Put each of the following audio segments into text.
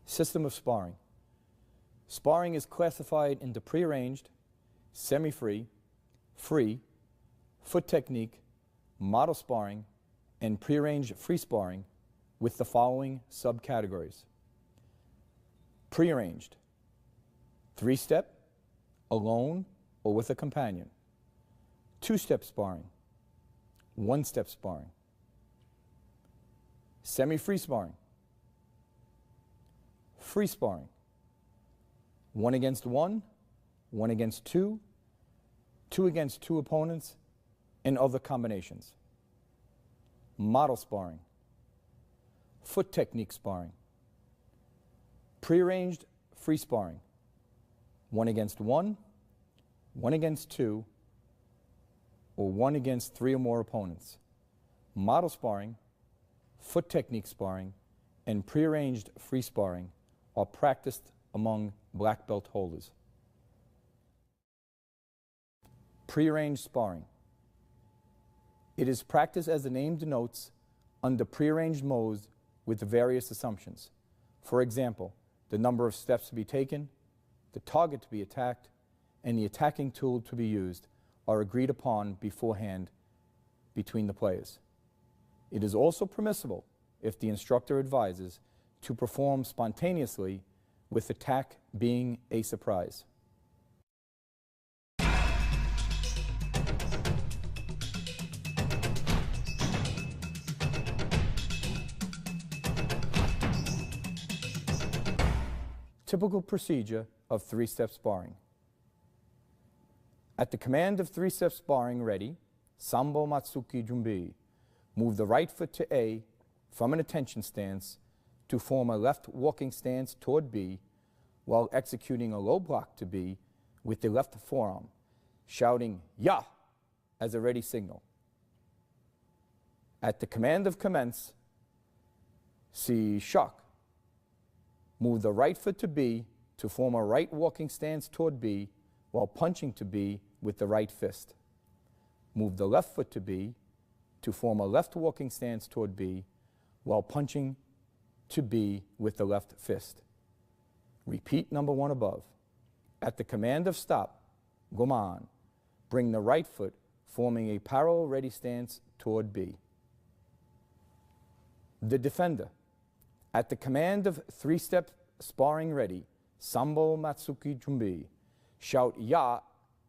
System of sparring. Sparring is classified into prearranged, semi-free, free, foot technique, model sparring, and prearranged free sparring with the following subcategories. Prearranged, 3-step, alone or with a companion. 2-step sparring, 1-step sparring. Semi-free sparring, free sparring, 1 against 1, 1 against 2, 2 against 2 opponents, and other combinations. Model sparring, foot technique sparring, prearranged free sparring, 1 against 1, 1 against 2, or 1 against 3 or more opponents. Model sparring, foot technique sparring, and prearranged free sparring are practiced among black belt holders. Prearranged sparring. It is practiced, as the name denotes, under prearranged modes with various assumptions. For example, the number of steps to be taken, the target to be attacked, and the attacking tool to be used are agreed upon beforehand between the players. It is also permissible, if the instructor advises, to perform spontaneously, with attack being a surprise. Typical procedure of 3-step sparring. At the command of 3-step sparring, ready, Sambo Matsuki Junbi, move the right foot to A from an attention stance to form a left walking stance toward B while executing a low block to B with the left forearm, shouting Ya as a ready signal. At the command of commence, see shock. Move the right foot to B to form a right walking stance toward B while punching to B with the right fist. Move the left foot to B to form a left walking stance toward B while punching to B with the left fist. Repeat number 1 above. At the command of stop, goman, bring the right foot forming a parallel ready stance toward B. The defender. At the command of 3-step sparring ready, Sambo Matsuki Junbi, shout Ya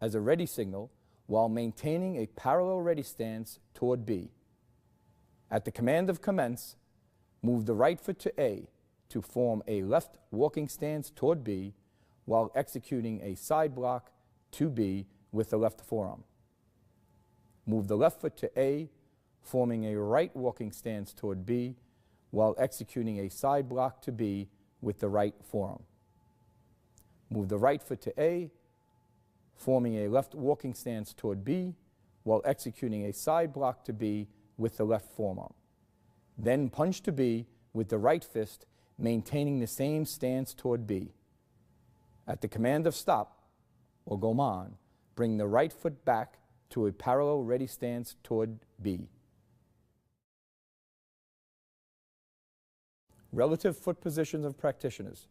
as a ready signal while maintaining a parallel ready stance toward B. At the command of commence, move the right foot to A to form a left walking stance toward B while executing a side block to B with the left forearm. Move the left foot to A, forming a right walking stance toward B while executing a side block to B with the right forearm. Move the right foot to A, forming a left walking stance toward B while executing a side block to B with the left forearm. Then punch to B with the right fist, maintaining the same stance toward B. At the command of stop, or goman, bring the right foot back to a parallel ready stance toward B. Relative foot positions of practitioners.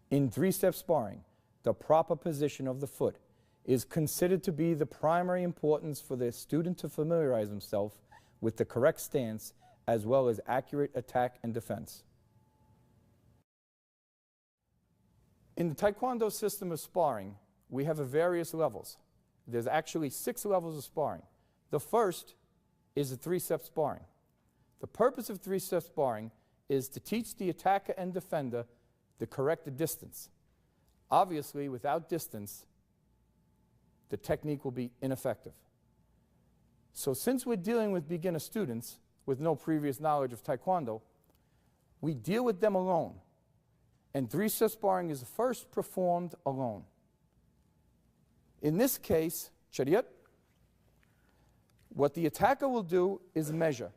In 3-step sparring, the proper position of the foot is considered to be the primary importance for the student to familiarize himself with the correct stance as well as accurate attack and defense. In the Taekwondo system of sparring, we have various levels. There's actually 6 levels of sparring. The first is the 3-step sparring. The purpose of 3-step sparring is to teach the attacker and defender the correct distance. Obviously, without distance, the technique will be ineffective. So since we're dealing with beginner students with no previous knowledge of Taekwondo, we deal with them alone. And 3-step sparring is first performed alone. In this case, Chariot, what the attacker will do is measure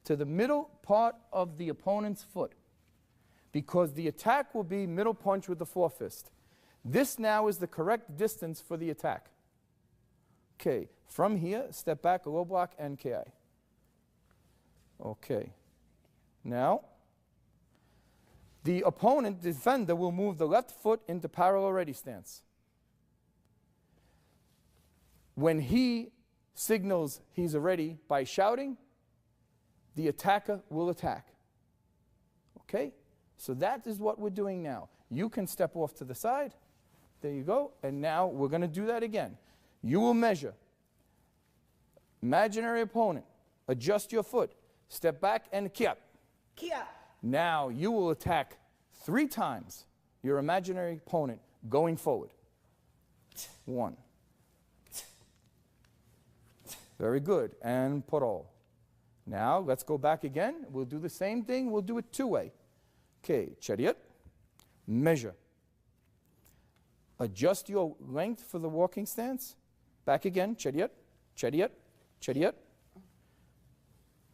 to the middle part of the opponent's foot, because the attack will be middle punch with the forefist. This now is the correct distance for the attack. Okay, from here, step back, a low block, NKI. Okay. Now, The opponent defender will move the left foot into parallel ready stance. When he signals he's ready by shouting, the attacker will attack. Okay? So that is what we're doing now. You can step off to the side. There you go. And now we're going to do that again. You will measure. Imaginary opponent. Adjust your foot. Step back and kiap. Kiap. Now you will attack 3 times your imaginary opponent going forward. 1. Very good. And parol. Now let's go back again. We'll do the same thing. We'll do it 2-way. Okay, chariot. Measure. Adjust your length for the walking stance. Back again. Chariot. Chariot. Chariot.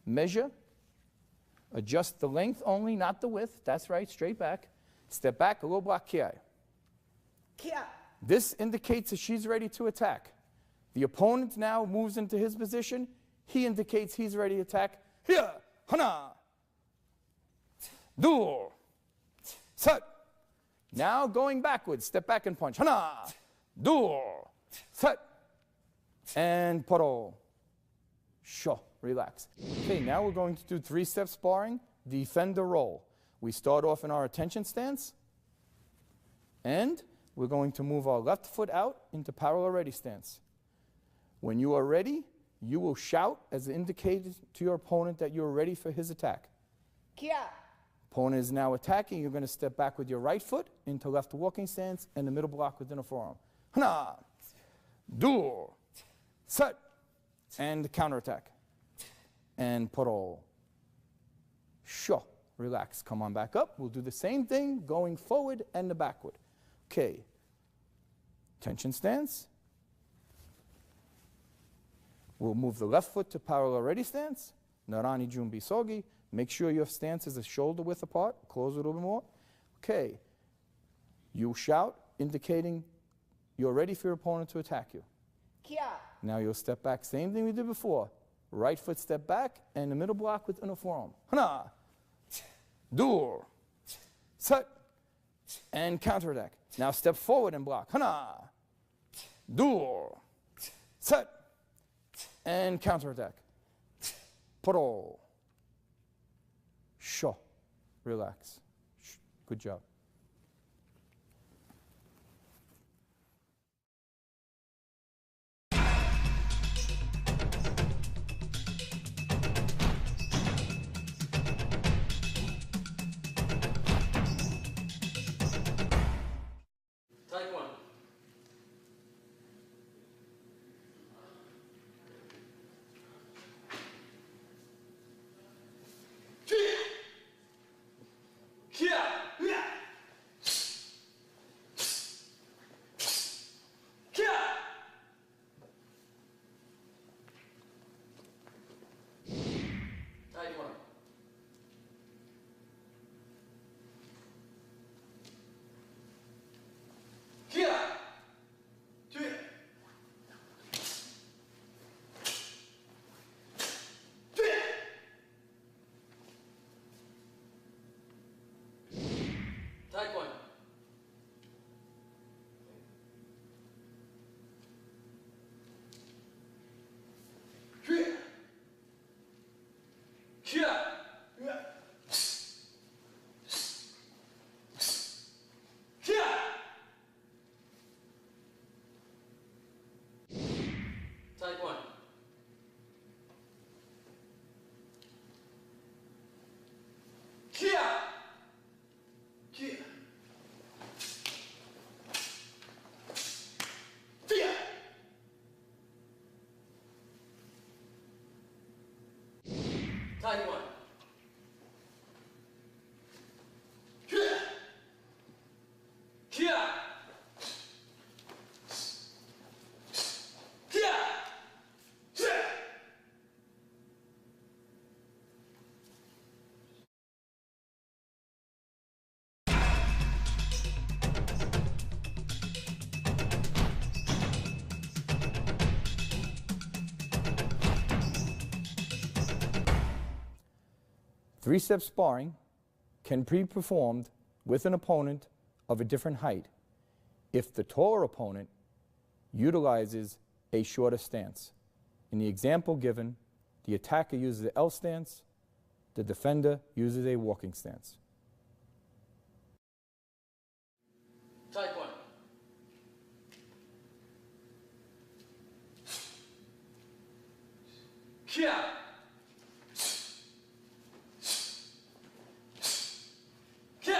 Measure. Adjust the length only, not the width. That's right, straight back. Step back, a little block kiai. Kia. This indicates that she's ready to attack. The opponent now moves into his position. He indicates he's ready to attack. Here, hana. Do. Sat. Now going backwards, step back and punch. Hana. Do. Sat. And parol. Sho. Relax. Okay, now we're going to do 3-step sparring, defender roll. We start off in our attention stance, and we're going to move our left foot out into parallel ready stance. When you are ready, you will shout as indicated to your opponent that you're ready for his attack. Kia. Opponent is now attacking. You're going to step back with your right foot into left walking stance and the middle block within a forearm. Hana. Do. Set. And counterattack. And parol. Sho. Relax. Come on back up. We'll do the same thing going forward and the backward. Okay. Tension stance. We'll move the left foot to parallel ready stance. Narani Jumbi Sogi. Make sure your stance is a shoulder width apart. Close a little bit more. Okay. You shout, indicating you're ready for your opponent to attack you. Kia. Now you'll step back. Same thing we did before. Right foot step back and the middle block within a forearm. Hana. Dur. Set. And counterattack. Now step forward and block. Hana. Dur. Set. And counterattack. Parol. Sho. Relax. Good job. Three-step sparring can be performed with an opponent of a different height if the taller opponent utilizes a shorter stance. In the example given, the attacker uses the L stance, the defender uses a walking stance. Type 1. Kia. Kia.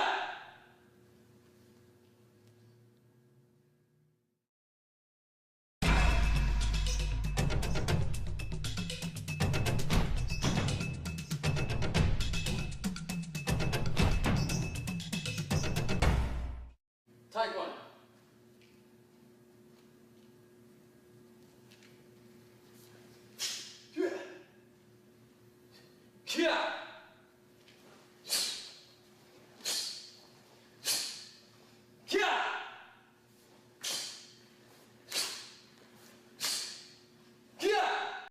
Type 1. Kia.